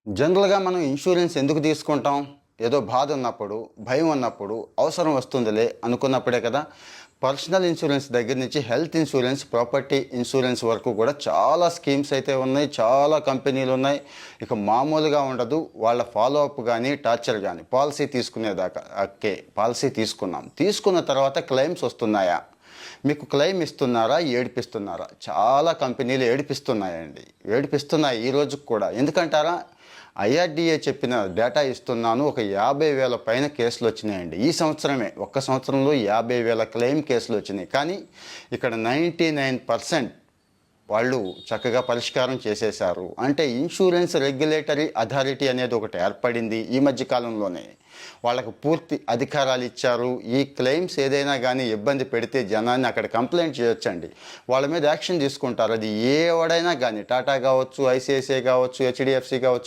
జనరల్‌గా మనం ఇన్సూరెన్స్ ఎందుకు తీసుకుంటాం? ఏదో బాధ ఉన్నప్పుడు, భయం ఉన్నప్పుడు, అవసరం వస్తుందిలే అనుకున్నప్పుడే కదా! పర్సనల్ ఇన్సూరెన్స్ దగ్గర నుంచి హెల్త్ ఇన్సూరెన్స్, ప్రాపర్టీ ఇన్సూరెన్స్ వరకు కూడా చాలా స్కీమ్స్ అయితే ఉన్నాయి. చాలా కంపెనీలున్నాయి. ఇక మామూలుగా ఉండదు. వాళ్ళ ఫాలో అప్ గాని, టార్చర్ గాని పాలిసీ తీసుకునేదాకా. ఓకే. పాలిసీ తీసుకున్నాం. తీసుకున్న తర్వాత క్లెయిమ్స్ వస్తున్నాయా? మీకు క్లెయిమ్ ఇస్తున్నారా? ఏడిపిస్తున్నారా? చాలా కంపెనీలు ఏడిపిస్తున్నాయండి. ఏడిపిస్తున్నాయి ఈ రోజుకి కూడా. ఎందుకంటారా? ఐఆర్‌డీఏ చెప్పిన డేటా ఇస్తున్నాను. ఒక 50,000 పైన కేసులొచ్చినాయండి. ఈ సంవత్సరమే. ఒక్క సంవత్సరంలో 50,000 క్లెయిమ్ కేసులొచ్చినాయి. కానీ ఇక్కడ 99% వాళ్ళు చక్కగా పరిష్కారం చేసేశారు. అంటే ఇన్సూరెన్స్ రెగ్యులేటరీ అథారిటీ అనేది ఒకటి ఏర్పడింది ఈ మధ్య కాలంలోనే. వాళ్ళకు పూర్తి అధికారాలు ఇచ్చారు. ఈ క్లెయిమ్స్ ఏదైనా గానీ ఇబ్బంది పెడితే జనాన్ని అక్కడ కంప్లెయింట్ చేయొచ్చండి. వాళ్ళ మీద యాక్షన్ తీసుకుంటారు. అది ఎవడైనా గానీ టాటా కావచ్చు, ఐసీఐసీఐ కావచ్చు, హెచ్‌డీఎఫ్‌సీ కావచ్చు.